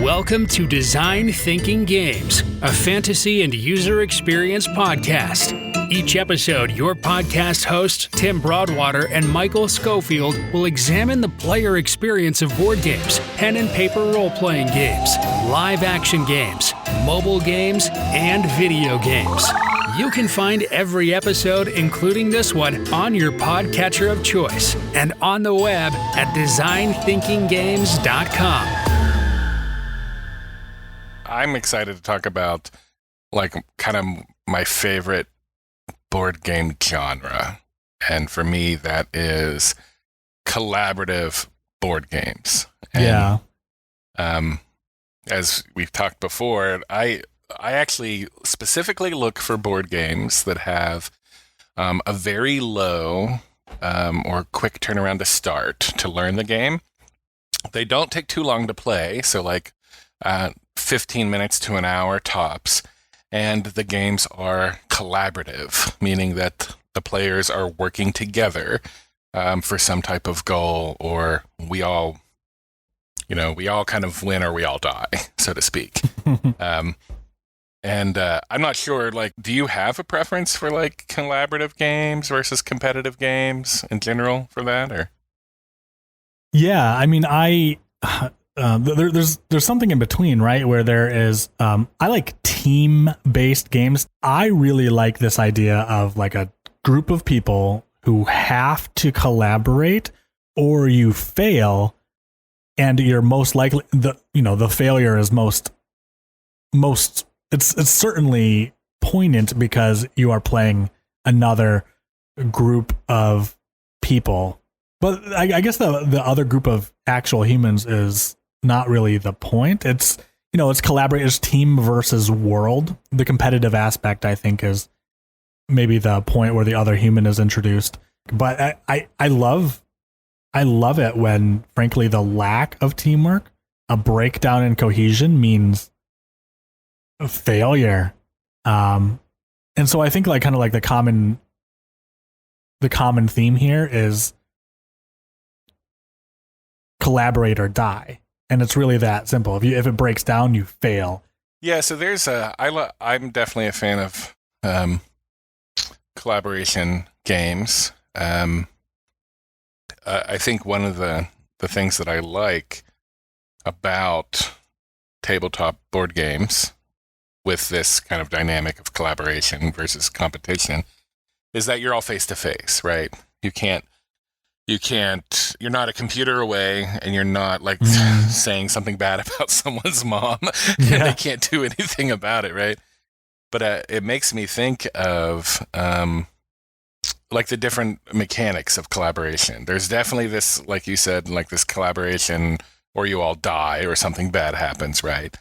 Welcome to Design Thinking Games, a fantasy and user experience podcast. Each episode, your podcast hosts, Tim Broadwater and Michael Schofield, will examine the player experience of board games, pen and paper role-playing games, live-action games, mobile games, and video games. You can find every episode, including this one, on your podcatcher of choice and on the web at designthinkinggames.com. I'm excited to talk about kind of my favorite board game genre. And for me, that is collaborative board games. And, as we've talked before, I actually specifically look for board games that have a very low or quick turnaround to start to learn the game. They don't take too long to play, so 15 minutes to an hour tops, and the games are collaborative, meaning that the players are working together for some type of goal, or we all kind of win or we all die, so to speak. I'm not sure, do you have a preference for collaborative games versus competitive games in general for that, or? Yeah, I mean, there's something in between, right? Where there is, I like team-based games. I really like this idea of a group of people who have to collaborate, or you fail, and you're most likely the failure is most. It's certainly poignant because you are playing another group of people, but I guess the other group of actual humans is not really the point. It's collaborators, team versus world. The competitive aspect, I think, is maybe the point where the other human is introduced. But I love it when, frankly, the lack of teamwork, a breakdown in cohesion means a failure. And so I think the common theme here is collaborate or die. And it's really that simple. If it breaks down, you fail. Yeah, so I'm definitely a fan of collaboration games. I think one of the things that I like about tabletop board games with this kind of dynamic of collaboration versus competition is that you're all face to face, right? You're not a computer away, and you're not saying something bad about someone's mom and they can't do anything about it, right? But it makes me think of the different mechanics of collaboration. There's definitely this, like you said, this collaboration or you all die or something bad happens, right?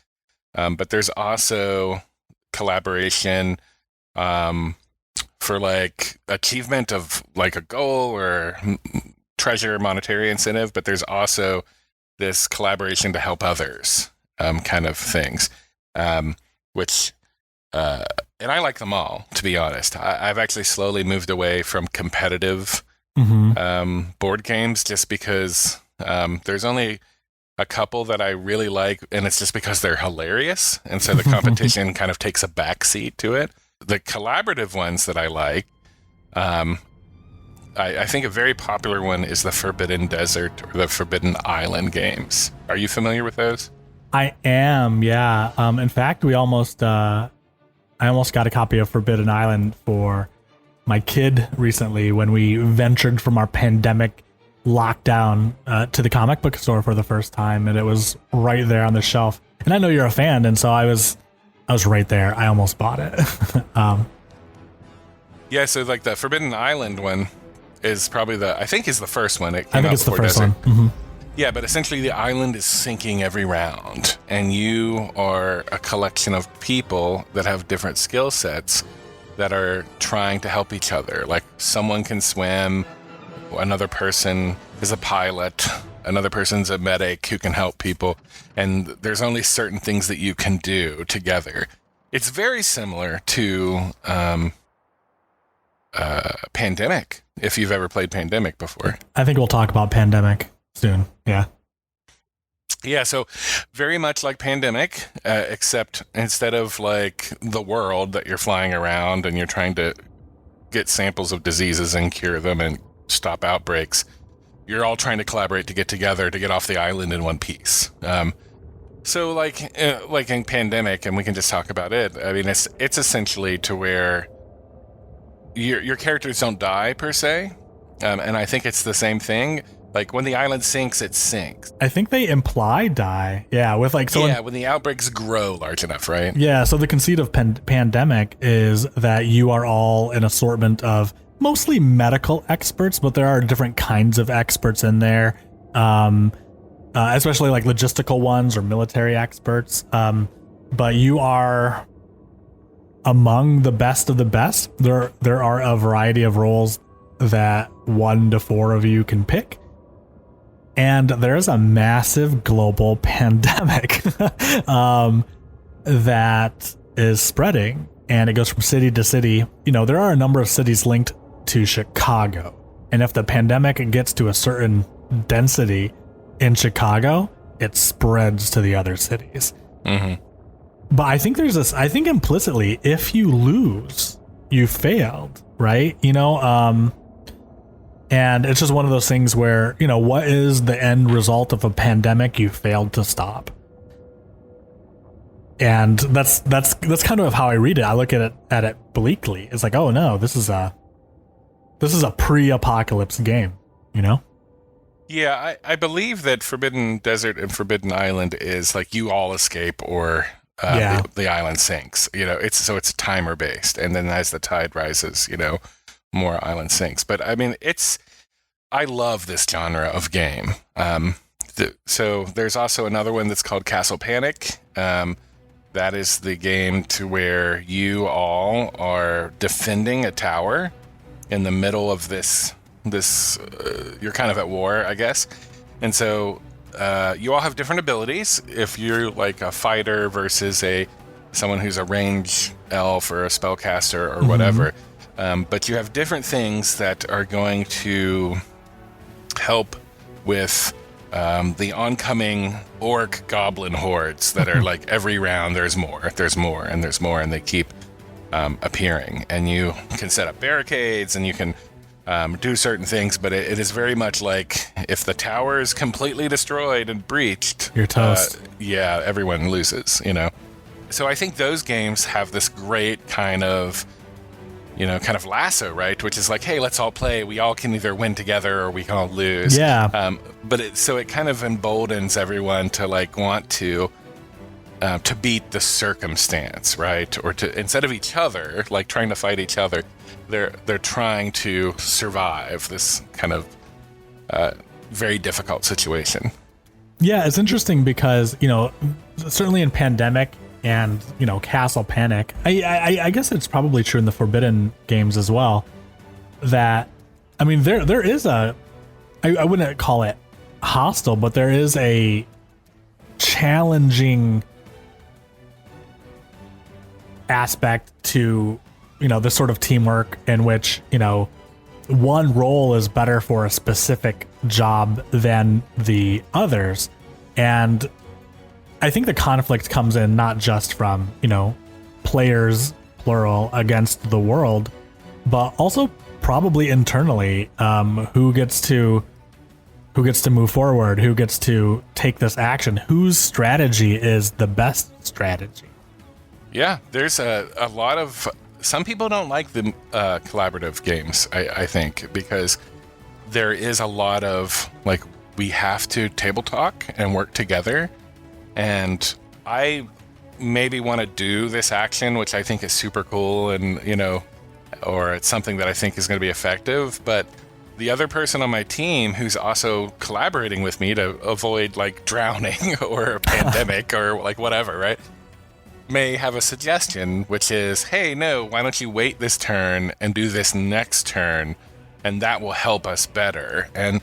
But there's also collaboration for achievement of a goal or treasure, monetary incentive, but there's also this collaboration to help others kind of things, which and I like them all, to be honest. I've actually slowly moved away from competitive board games just because there's only a couple that I really like, and it's just because they're hilarious, and so the competition kind of takes a backseat to it. The collaborative ones that I like, I think a very popular one is the Forbidden Desert or the Forbidden Island games. Are you familiar with those? I am, yeah. In fact, I almost got a copy of Forbidden Island for my kid recently when we ventured from our pandemic lockdown to the comic book store for the first time, and it was right there on the shelf. And I know you're a fan, and so I was right there. I almost bought it. Yeah, so the Forbidden Island one is probably I think is the first one. I think it's the first one. Mm-hmm. Yeah, but essentially the island is sinking every round, and you are a collection of people that have different skill sets that are trying to help each other. Someone can swim, another person is a pilot, another person's a medic who can help people, and there's only certain things that you can do together. It's very similar to Pandemic, if you've ever played Pandemic before. I think we'll talk about Pandemic soon. Yeah. Yeah, so very much like Pandemic, except instead of like the world that you're flying around and you're trying to get samples of diseases and cure them and stop outbreaks, you're all trying to collaborate to get together to get off the island in one piece. So like in Pandemic, and we can just talk about it. I mean, it's essentially to where your characters don't die per se, and I think it's the same thing. Like when the island sinks, it sinks. I think they imply die. Yeah, with like so. Yeah, when the outbreaks grow large enough, right? Yeah, so the conceit of Pandemic is that you are all an assortment of mostly medical experts, but there are different kinds of experts in there, especially like logistical ones or military experts. But you are among the best of the best. There are a variety of roles that 1 to 4 of you can pick. And there's a massive global pandemic that is spreading, and it goes from city to city. You know, there are a number of cities linked to Chicago. And if the pandemic gets to a certain density in Chicago, it spreads to the other cities. Mm-hmm. But I think I think implicitly, if you lose, you failed, right? You know, and it's just one of those things where, you know, what is the end result of a pandemic you failed to stop? And that's kind of how I read it. I look at it bleakly. It's like, oh no, this is a pre-apocalypse game, you know? Yeah, I believe that Forbidden Desert and Forbidden Island is like you all escape or the island sinks. You know, it's timer based, and then as the tide rises, you know, more island sinks. But I mean, I love this genre of game. So there's also another one that's called Castle Panic. That is the game to where you all are defending a tower in the middle of this. You're kind of at war, I guess. And so you all have different abilities. If you're like a fighter versus someone who's a range elf or a spellcaster or whatever. But you have different things that are going to help with the oncoming orc goblin hordes that are like every round there's more, and they keep appearing. And you can set up barricades and you can do certain things, but it is very much like if the tower is completely destroyed and breached, you're toast. Everyone loses, you know. So I think those games have this great kind of lasso, right? Which is like, hey, let's all play. We all can either win together or we can all lose. Yeah. But it kind of emboldens everyone to like want to beat the circumstance, right? Or to, instead of each other, like trying to fight each other, they're trying to survive this kind of very difficult situation. Yeah, it's interesting because, you know, certainly in Pandemic and, you know, Castle Panic, I guess it's probably true in the Forbidden games as well, that, I mean, there is I wouldn't call it hostile, but there is a challenging aspect to, you know, this sort of teamwork in which, you know, one role is better for a specific job than the others. And I think the conflict comes in not just from, you know, players, plural, against the world, but also probably internally, who gets to move forward, who gets to take this action, whose strategy is the best strategy. Yeah, there's a lot of... Some people don't like the collaborative games, I think, because there is a lot of, like, we have to table talk and work together. And I maybe want to do this action, which I think is super cool and, you know, or it's something that I think is going to be effective. But the other person on my team who's also collaborating with me to avoid, like, drowning or a pandemic or, like, whatever, right, may have a suggestion, which is, hey, no, why don't you wait this turn and do this next turn, and that will help us better. And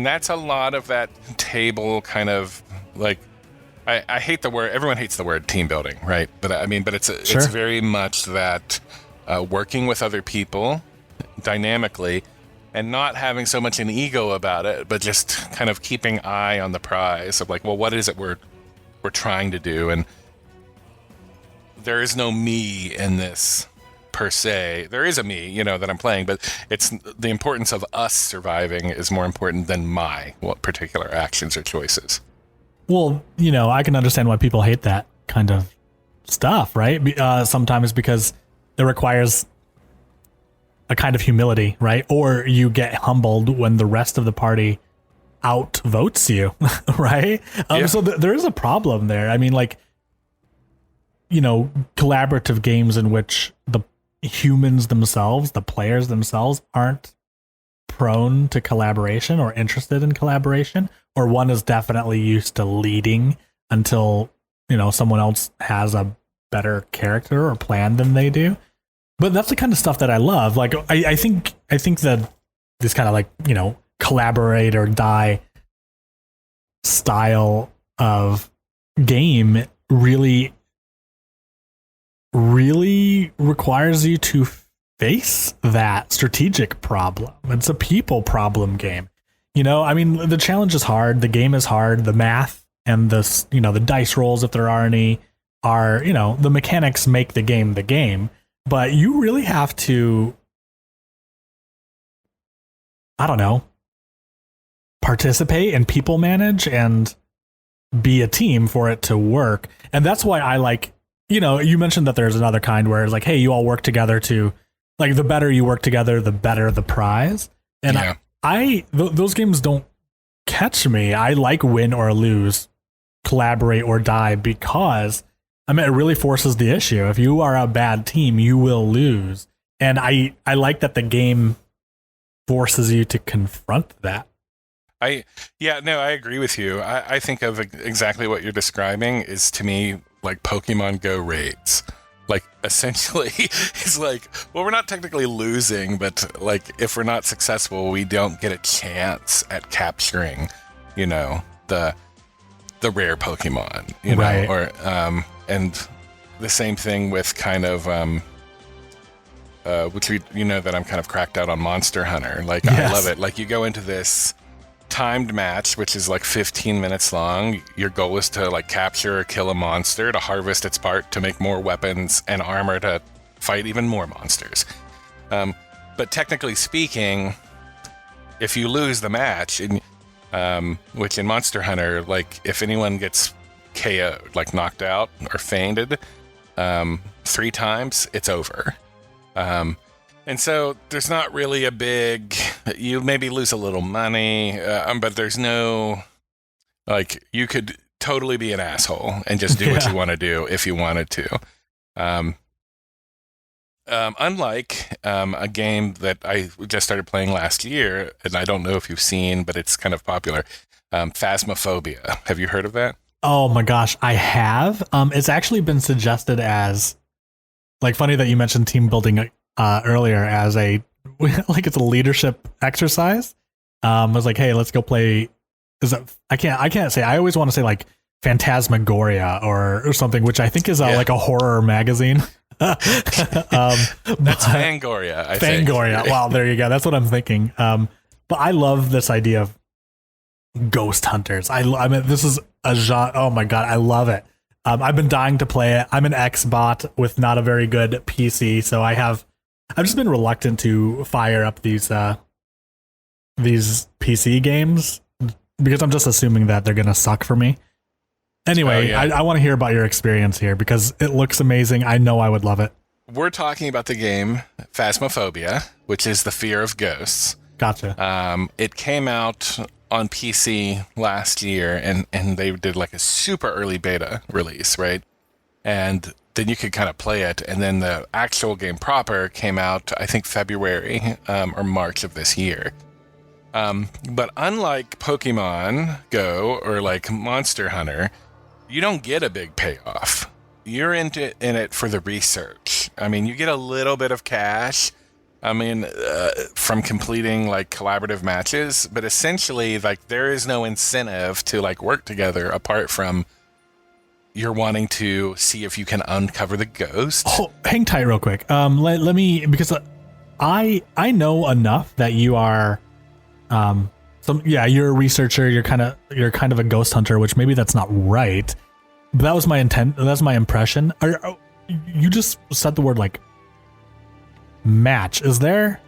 that's a lot of that table kind of, like, I hate the word, everyone hates the word team building, right? But I mean, but it's Sure. It's very much that working with other people dynamically and not having so much an ego about it, but just kind of keeping eye on the prize of like, well, what is it we're trying to do? And there is no me in this per se. There is a me, that I'm playing, but it's the importance of us surviving is more important than my particular actions or choices. Well, I can understand why people hate that kind of stuff, right? Sometimes because it requires a kind of humility, right? Or you get humbled when the rest of the party outvotes you, right? So there is a problem there. I mean, collaborative games in which the humans themselves, the players themselves, aren't prone to collaboration or interested in collaboration, or one is definitely used to leading until, someone else has a better character or plan than they do. But that's the kind of stuff that I love. Like, I think that this kind of collaborate or die style of game really requires you to face that strategic problem. It's a people problem game. The challenge is hard. The game is hard. The math and the dice rolls, if there are any, are, the mechanics make the game. But you really have to, participate and people manage and be a team for it to work. And that's why I like, you mentioned that there's another kind where it's like, hey, you all work together to, like, the better you work together, the better the prize. And those games don't catch me. I like win or lose, collaborate or die, because it really forces the issue. If you are a bad team, you will lose. And I like that the game forces you to confront that. I agree with you. I think of exactly what you're describing is, to me, like Pokemon Go raids. Like, essentially, it's like, well, we're not technically losing, but like, if we're not successful, we don't get a chance at capturing, the rare Pokemon, right. Or and the same thing with kind of which that I'm kind of cracked out on Monster Hunter. Like, yes. I love it. Like, you go into this timed match, which is like 15 minutes long. Your goal is to like capture or kill a monster, to harvest its part, to make more weapons and armor to fight even more monsters. But technically speaking, if you lose the match, which in Monster Hunter, like, if anyone gets KO'd, like knocked out or fainted 3 times, it's over. And so there's not really a big, you maybe lose a little money, but there's no, like, you could totally be an asshole and just do what you want to do if you wanted to. Unlike a game that I just started playing last year, and I don't know if you've seen, but it's kind of popular, Phasmophobia. Have you heard of that? Oh my gosh, I have. It's actually been suggested as, like, funny that you mentioned team building earlier, as a it's a leadership exercise. I was like, hey, let's go play. I can't say. I always want to say like Phantasmagoria or something, which I think is like a horror magazine. That's Fangoria. Fangoria. Wow, there you go. That's what I'm thinking. But I love this idea of ghost hunters. I mean, this is a genre. Oh my god, I love it. I've been dying to play it. I'm an Xbot with not a very good PC, so I've just been reluctant to fire up these PC games because I'm just assuming that they're gonna suck for me. Anyway, I want to hear about your experience here because it looks amazing. I know I would love it. We're talking about the game Phasmophobia, which is the fear of ghosts. Gotcha. It came out on PC last year, and they did like a super early beta release, right? And then you could kind of play it, and then the actual game proper came out, I think, February or March of this year. But unlike Pokemon Go or like Monster Hunter, you don't get a big payoff. You're in it for the research. I mean, you get a little bit of cash, from completing like collaborative matches, but essentially, like, there is no incentive to like work together apart from you're wanting to see if you can uncover the ghost. Oh, hang tight real quick. Let me, because I know enough that you are, you're a researcher. You're kind of a ghost hunter, which maybe that's not right. But that was my intent. That's my impression. You just said the word like match. Is there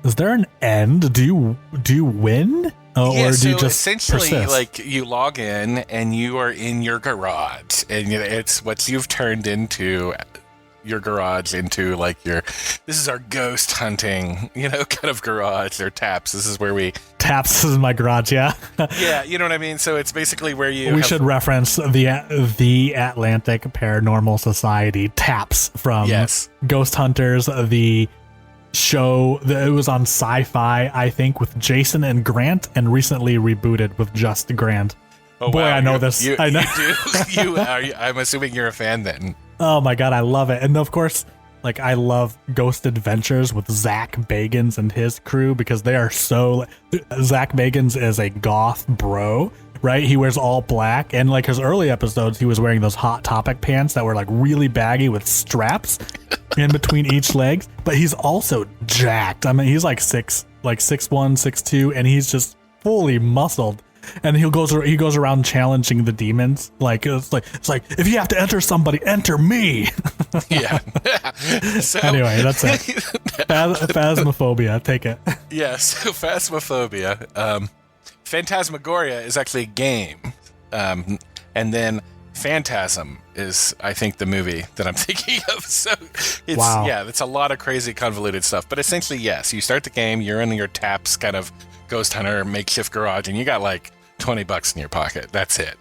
an end? Do you win? Or do you just essentially persist? like you log in and you are in your garage, and it's what you've turned into your garage into like this is our ghost hunting, kind of garage, or taps. This is where we taps is my garage. Yeah. Yeah, you know what I mean. So it's basically where we should reference the Atlantic Paranormal Society, taps from Ghost Hunters, the show that it was on Sci-Fi, I think, with Jason and Grant, and recently rebooted with just Grant. Oh, boy, wow. I know this. I know. You do. I'm assuming you're a fan then. Oh my god, I love it. And of course, like, I love Ghost Adventures with Zach Bagans and his crew, because they are so... Zach Bagans is a goth bro, right? He wears all black, and like his early episodes, he was wearing those Hot Topic pants that were like really baggy with straps in between each leg. But he's also jacked. I mean, he's like 6'1", 6'2", and he's just fully muscled. And he goes around challenging the demons. Like it's like if you have to enter somebody, enter me. Yeah. So, anyway, that's it. Phasmophobia, take it. Yes, Phasmophobia. Phantasmagoria is actually a game, and then Phantasm is, I think, the movie that I'm thinking of. So it's a lot of crazy convoluted stuff. But essentially, yes, you start the game, you're in your taps kind of ghost hunter makeshift garage, and you got like $20 in your pocket. That's it.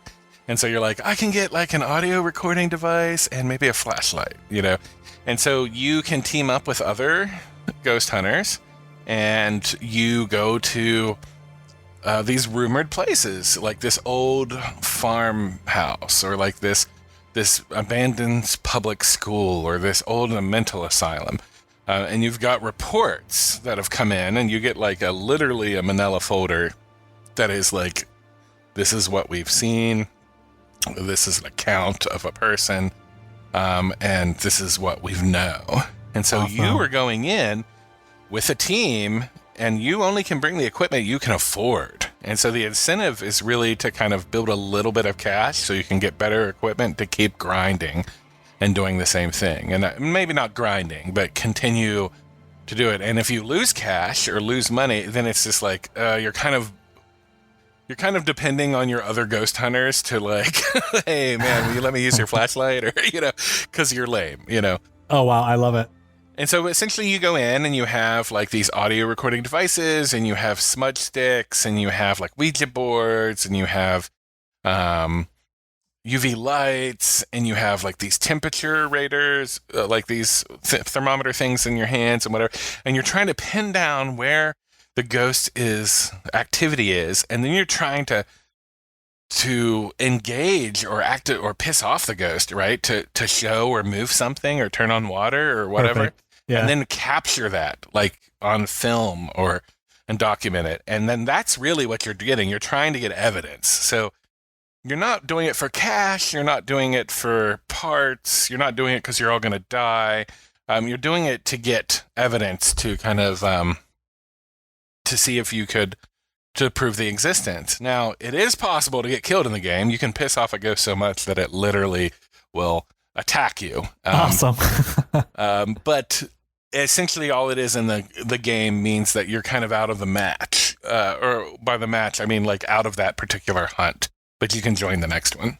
And so you're like, I can get like an audio recording device and maybe a flashlight, And so you can team up with other ghost hunters, and you go to these rumored places, like this old farmhouse, or like this abandoned public school, or this old mental asylum. And you've got reports that have come in, and you get like literally a manila folder that is like, this is what we've seen, this is an account of a person, and this is what we know. And so awesome. You are going in with a team, and you only can bring the equipment you can afford. And so the incentive is really to kind of build a little bit of cash so you can get better equipment to keep grinding and doing the same thing. And maybe not grinding, but continue to do it. And if you lose cash or lose money, then it's just like you're kind of depending on your other ghost hunters to like, hey man, will you let me use your flashlight, or because you're lame, Oh wow, I love it. And so essentially you go in and you have like these audio recording devices, and you have smudge sticks, and you have like Ouija boards, and you have UV lights, and you have like these temperature raters, like these thermometer things in your hands and whatever. And you're trying to pin down where the ghost activity is. And then you're trying to engage or act or piss off the ghost, right? To show or move something or turn on water or whatever. Perfect. Yeah. And then capture that like on film and document it. And then that's really what you're getting. You're trying to get evidence. So you're not doing it for cash. You're not doing it for parts. You're not doing it because you're all going to die. You're doing it to get evidence to kind of to see if you could to prove the existence. Now, it is possible to get killed in the game. You can piss off a ghost so much that it literally will attack you. Awesome. But essentially all it is in the game means that you're kind of out of the match. Or by the match, I mean like out of that particular hunt. But you can join the next one.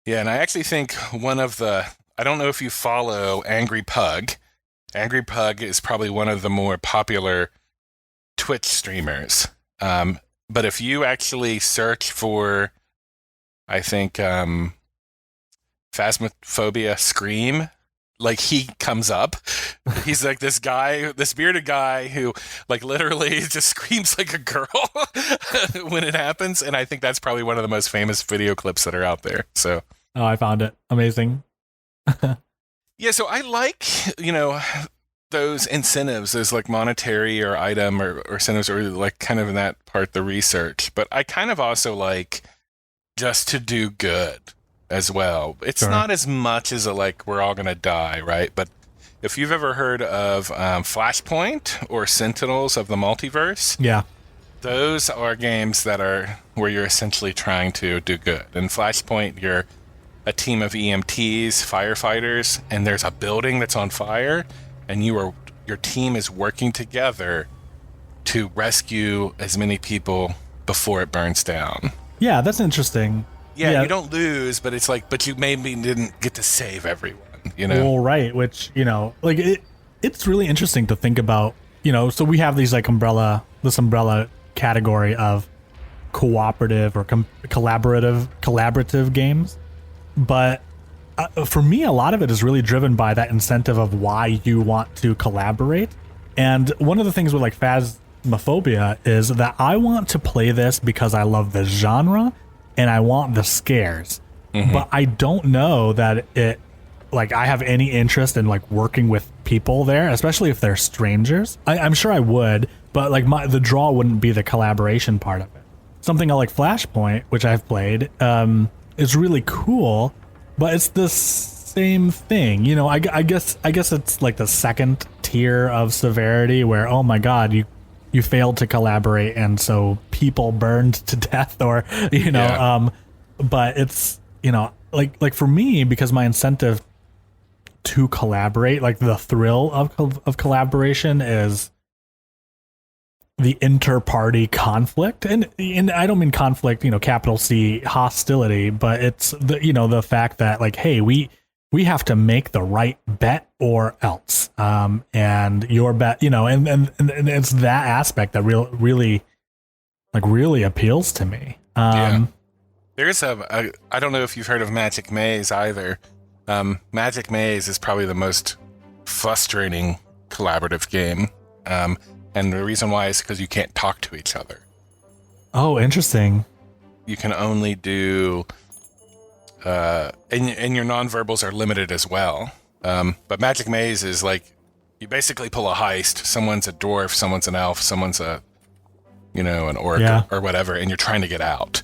Yeah, and I actually think I don't know if you follow Angry Pug. Angry Pug is probably one of the more popular Twitch streamers. But if you actually search for, I think, Phasmophobia Scream, like he comes up. He's like this bearded guy who like literally just screams like a girl when it happens. And I think that's probably one of the most famous video clips that are out there. So, oh, I found it amazing. Yeah. So I like, those incentives, those like monetary or item or incentives, or like kind of in that part, the research, but I kind of also like just to do good as well. It's Sure. not as much as we're all going to die. Right. But if you've ever heard of Flashpoint or Sentinels of the Multiverse, Yeah. those are games that are where you're essentially trying to do good. In Flashpoint, you're a team of EMTs, firefighters, and there's a building that's on fire, and your team is working together to rescue as many people before it burns down. Yeah, that's interesting. Yeah, you don't lose, but it's like, but you maybe didn't get to save everyone, you know? Well, right, which, you know, like it's really interesting to think about, you know, so we have these like this umbrella category of cooperative or collaborative games. But for me, a lot of it is really driven by that incentive of why you want to collaborate. And one of the things with like Phasmophobia is that I want to play this because I love the genre and I want the scares. Mm-hmm. But I don't know that I have any interest in like working with people there, especially if they're strangers. I'm sure I would, but like the draw wouldn't be the collaboration part of it. Something like Flashpoint, which I've played, is really cool, but it's the same thing. You know, I guess it's like the second tier of severity where, oh my God, you failed to collaborate and so people burned to death, or, you know, yeah. But it's, you know, like for me, because my incentive to collaborate, like the thrill of collaboration is the inter-party conflict, and I don't mean conflict, you know, capital C, hostility, but it's the, you know, the fact that like, hey, we have to make the right bet or else, and your bet, you know, and it's that aspect that really appeals to me. Yeah. There's I don't know if you've heard of Magic Maze either. Magic Maze is probably the most frustrating collaborative game. And the reason why is because you can't talk to each other. Oh, interesting. You can only do, and your nonverbals are limited as well. But Magic Maze is like, you basically pull a heist. Someone's a dwarf, someone's an elf, someone's an orc, yeah, or whatever, and you're trying to get out.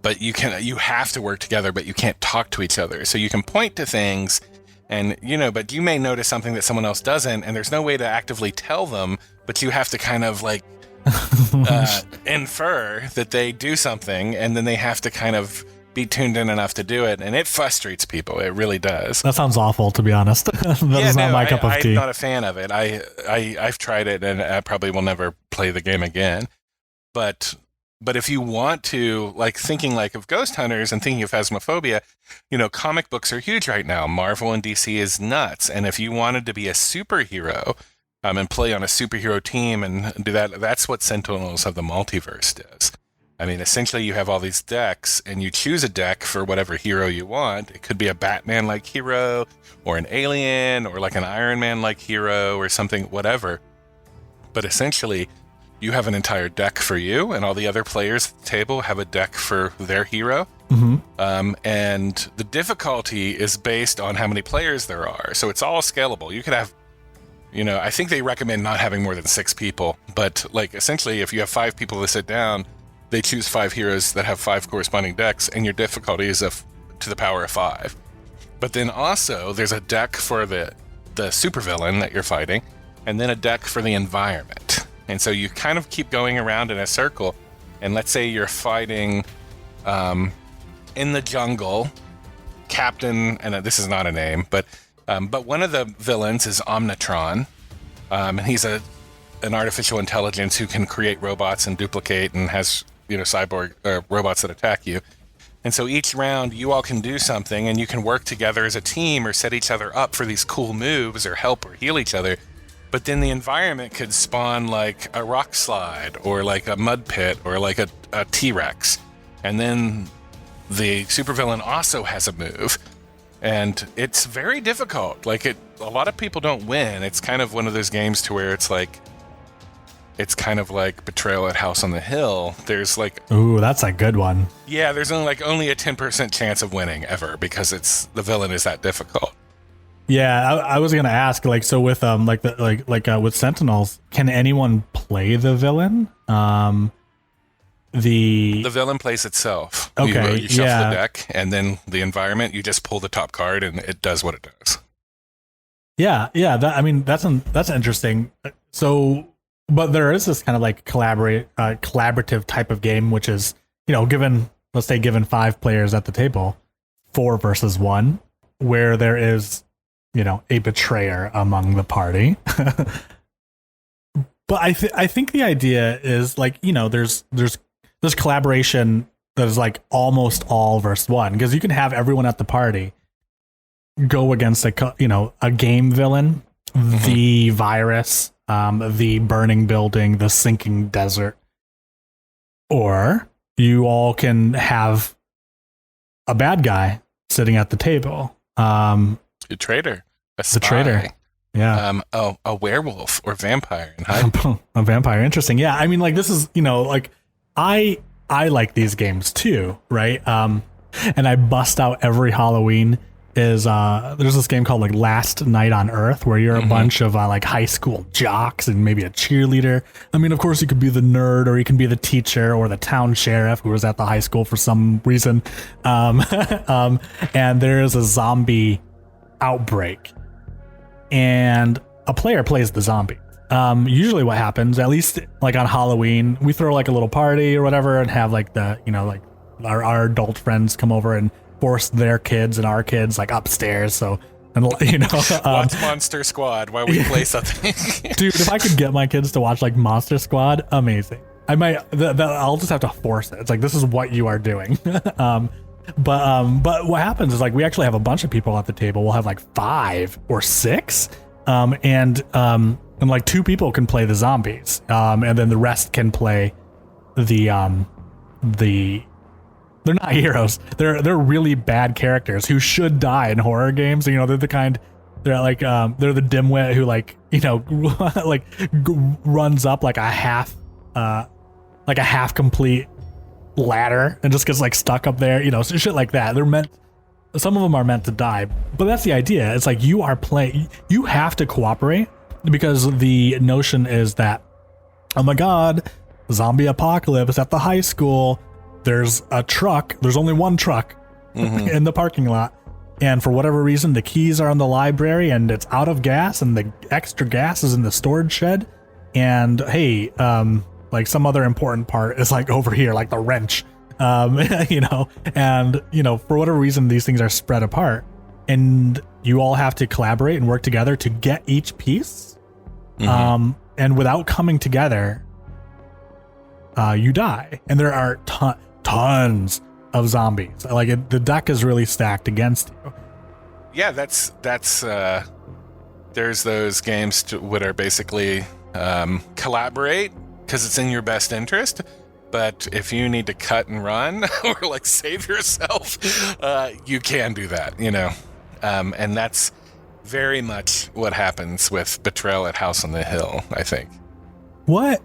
But you have to work together, but you can't talk to each other. So you can point to things, and but you may notice something that someone else doesn't, and there's no way to actively tell them, but you have to kind of like infer that they do something, and then they have to kind of be tuned in enough to do it, and it frustrates people. It really does. That sounds awful, to be honest. That's not my cup of tea. I'm not a fan of it. I've tried it, and I probably will never play the game again. But if you want to, like, thinking like of Ghost Hunters and thinking of Phasmophobia, comic books are huge right now. Marvel and DC is nuts. And if you wanted to be a superhero and play on a superhero team and do that, that's what Sentinels of the Multiverse does. I mean, essentially you have all these decks and you choose a deck for whatever hero you want. It could be a Batman-like hero or an alien or like an Iron Man-like hero or something, whatever. But essentially, you have an entire deck for you, and all the other players at the table have a deck for their hero. Mm-hmm. And the difficulty is based on how many players there are. So it's all scalable. You could have, I think they recommend not having more than 6 people. But like essentially, if you have 5 people to sit down, they choose 5 heroes that have 5 corresponding decks, and your difficulty is to the power of 5. But then also, there's a deck for the supervillain that you're fighting, and then a deck for the environment. And so you kind of keep going around in a circle. And let's say you're fighting in the jungle, Captain, and this is not a name, but one of the villains is Omnitron. And he's an artificial intelligence who can create robots and duplicate and has, cyborg robots that attack you. And so each round you all can do something and you can work together as a team or set each other up for these cool moves or help or heal each other. But then the environment could spawn like a rock slide or like a mud pit or like a T-Rex. And then the supervillain also has a move. And it's very difficult. Like a lot of people don't win. It's kind of one of those games to where it's kind of like Betrayal at House on the Hill. There's like... Ooh, that's a good one. Yeah, there's only a 10% chance of winning ever because the villain is that difficult. Yeah, I was gonna ask, like, so with with Sentinels, can anyone play the villain? The villain plays itself. Okay, you shuffle the deck, and then the environment, you just pull the top card, and it does what it does. Yeah, yeah. That's interesting. So, but there is this kind of like collaborative type of game, which is, given 5 players at the table, 4 versus 1, where there is, a betrayer among the party. But I think the idea is like, there's this collaboration that is like almost all versus 1, because you can have everyone at the party go against a game villain, the virus, the burning building, the sinking desert, or you all can have a bad guy sitting at the table, a traitor, a spy. The traitor, yeah, a werewolf or vampire in hiding. A vampire, interesting. Yeah, I mean, like this is like I like these games too, right? And I bust out every Halloween. There's this game called like Last Night on Earth, where you're a bunch of like high school jocks and maybe a cheerleader. I mean, of course, you could be the nerd, or you can be the teacher or the town sheriff who was at the high school for some reason. And there is a zombie outbreak, and a player plays the zombie. Usually, what happens, at least like on Halloween, we throw like a little party or whatever, and have like like our adult friends come over and force their kids and our kids like upstairs. So, and watch Monster Squad while we play something. Dude, if I could get my kids to watch like Monster Squad, amazing. I might. I'll just have to force it. It's like, this is what you are doing. But what happens is like we actually have a bunch of people at the table. We'll have like 5 or 6, and like 2 people can play the zombies, and then the rest can play the. They're not heroes. They're really bad characters who should die in horror games. They're the kind. They're like they're the dimwit who like like runs up like a half complete ladder and just gets like stuck up there. Shit like that. Some of them are meant to die, but that's the idea. It's like you have to cooperate, because the notion is that, oh my god, zombie apocalypse at the high school. There's a truck. There's only one truck in the parking lot. And for whatever reason, the keys are in the library and it's out of gas, and the extra gas is in the storage shed. And hey, like some other important part is like over here, like the wrench, and for whatever reason, these things are spread apart, and you all have to collaborate and work together to get each piece. And without coming together, you die. And there are tons of zombies. Like the deck is really stacked against you. Yeah, that's there's those games that are basically collaborate because it's in your best interest. But if you need to cut and run or like save yourself, you can do that, and that's very much what happens with Betrayal at House on the Hill, I think. What?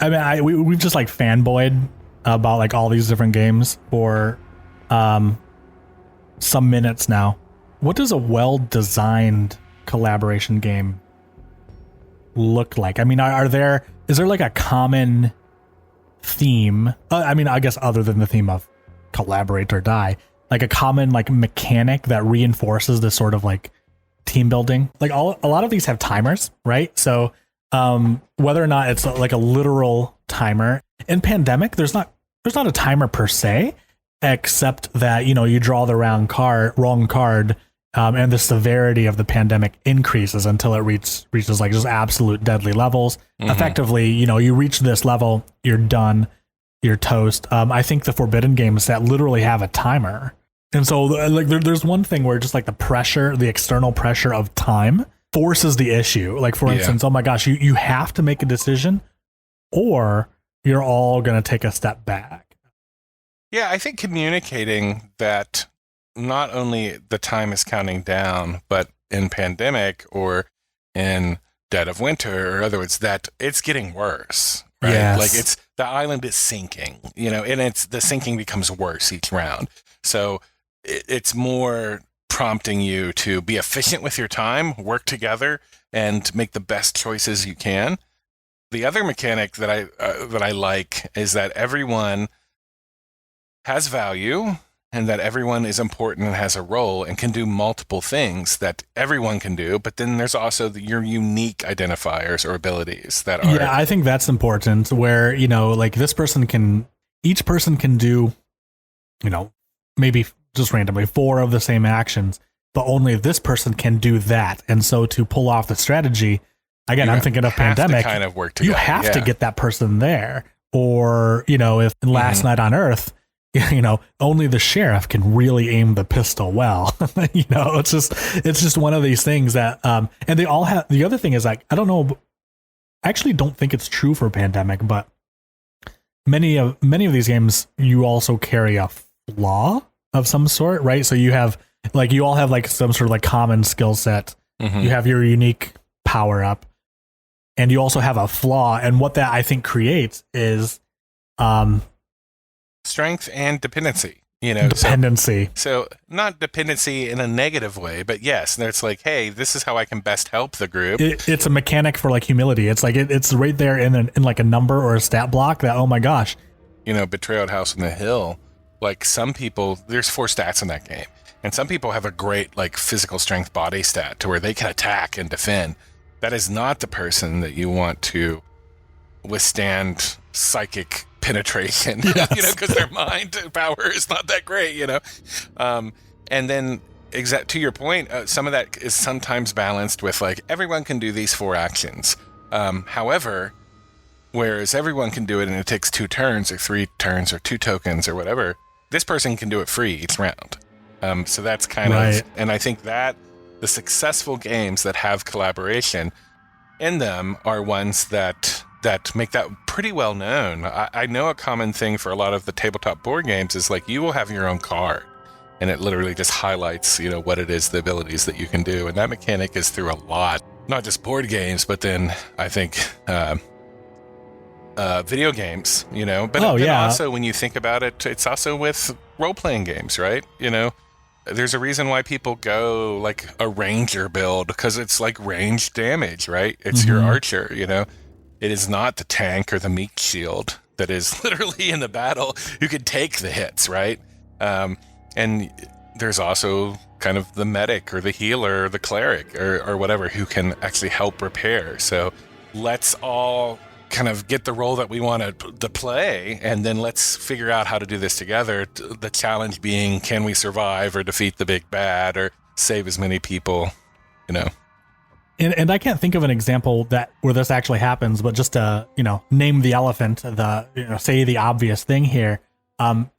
I mean, we've just like fanboyed about like all these different games for some minutes now. What does a well-designed collaboration game look like? I mean, is there like a common theme? I mean, I guess other than the theme of collaborate or die, like a common like mechanic that reinforces this sort of like team building. Like a lot of these have timers, right? So whether or not it's like a literal timer in Pandemic, there's not a timer per se, except that you draw the wrong card, and the severity of the pandemic increases until it reaches like just absolute deadly levels. Effectively, you reach this level, you're done, you're toast. I think the Forbidden games that literally have a timer, and so like there's one thing where just like the external pressure of time forces the issue. Like for instance, oh my gosh, you have to make a decision, or you're all gonna take a step back. Yeah, I think communicating that not only the time is counting down, but in Pandemic or in Dead of Winter, or in other words, that it's getting worse, right? Yes. Like the island is sinking, and the sinking becomes worse each round. So it's more prompting you to be efficient with your time, work together, and make the best choices you can. The other mechanic that I like is that everyone has value, and that everyone is important and has a role and can do multiple things that everyone can do. But then there's also your unique identifiers or abilities that are. Yeah, I think that's important where, like each person can do, maybe just randomly 4 of the same actions, but only this person can do that. And so to pull off the strategy, again, I'm thinking of Pandemic, kind of work together. You have to get that person there. Or, if in Last Night on Earth, only the sheriff can really aim the pistol well. It's just one of these things that, and they all have, the other thing is like, I don't know, I actually don't think it's true for Pandemic, but many of these games, you also carry a flaw of some sort, right? So you have like, you all have like some sort of like common skill set. You have your unique power up, and you also have a flaw. And what that I think creates is, strength and dependency, dependency. So not dependency in a negative way, but yes, it's like, hey, this is how I can best help the group. It's a mechanic for like humility. It's like it's right there in like a number or a stat block that, oh my gosh, Betrayal at House on the Hill. Like some people, there's 4 stats in that game, and some people have a great like physical strength body stat to where they can attack and defend. That is not the person that you want to withstand psychic penetration, yes. Because their mind power is not that great, and then to your point, some of that is sometimes balanced with like everyone can do these 4 actions. However, whereas everyone can do it and it takes 2 turns or 3 turns or 2 tokens or whatever, this person can do it free each round. So that's kind of, and I think that the successful games that have collaboration in them are ones that make that pretty well known. I know a common thing for a lot of the tabletop board games is like you will have your own card, and it literally just highlights, what it is, the abilities that you can do. And that mechanic is through a lot, not just board games, but then I think video games, but also when you think about it, it's also with role-playing games, right? There's a reason why people go like a ranger build, because it's like range damage, right? It's your archer, It is not the tank or the meat shield that is literally in the battle who could take the hits, right? And there's also kind of the medic or the healer or the cleric or whatever who can actually help repair. So let's all kind of get the role that we want to play, and then let's figure out how to do this together. The challenge being, can we survive or defeat the big bad or save as many people, And I can't think of an example where this actually happens, but just to, name the elephant, say the obvious thing here.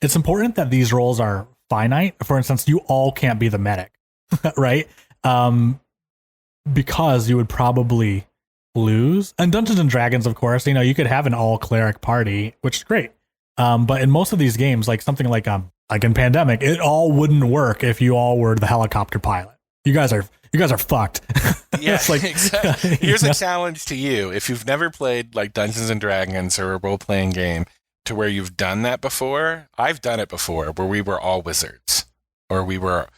It's important that these roles are finite. For instance, you all can't be the medic, right? Because you would probably lose. And Dungeons and Dragons, of course, you could have an all cleric party, which is great. But in most of these games, like something like in Pandemic, it all wouldn't work if you all were the helicopter pilot. You guys are fucked. Yeah, exactly. Here's a challenge to you. If you've never played like Dungeons and Dragons or a role-playing game to where you've done that before, I've done it before where we were all wizards or we were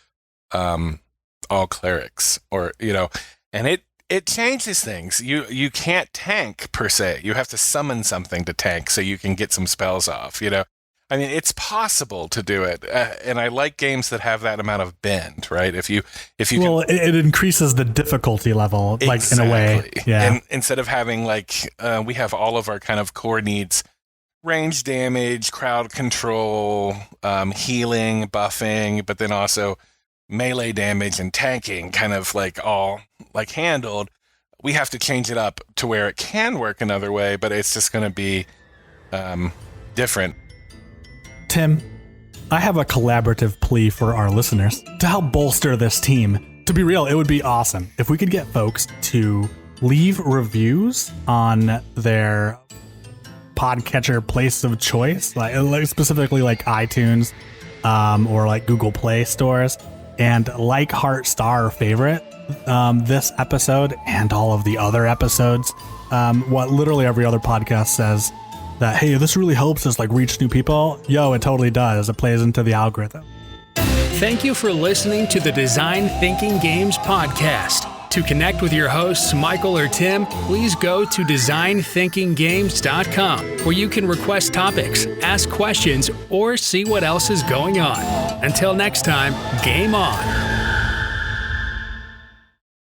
all clerics or, and it changes things. You can't tank per se. You have to summon something to tank so you can get some spells off, I mean, it's possible to do it, and I like games that have that amount of bend, right? If you it increases the difficulty level, like exactly. In a way, yeah. And instead of having we have all of our kind of core needs: range damage, crowd control, healing, buffing, but then also melee damage and tanking, kind of like all like handled. We have to change it up to where it can work another way, but it's just going to be different. Tim, I have a collaborative plea for our listeners to help bolster this team. To be real, it would be awesome if we could get folks to leave reviews on their podcatcher place of choice, like specifically like iTunes or like Google Play stores, and heart, star, favorite this episode and all of the other episodes. What literally every other podcast says, that, hey, this really helps us reach new people. Yo, it totally does. It plays into the algorithm. Thank you for listening to the Design Thinking Games podcast. To connect with your hosts, Michael or Tim, please go to designthinkinggames.com, where you can request topics, ask questions, or see what else is going on. Until next time, game on.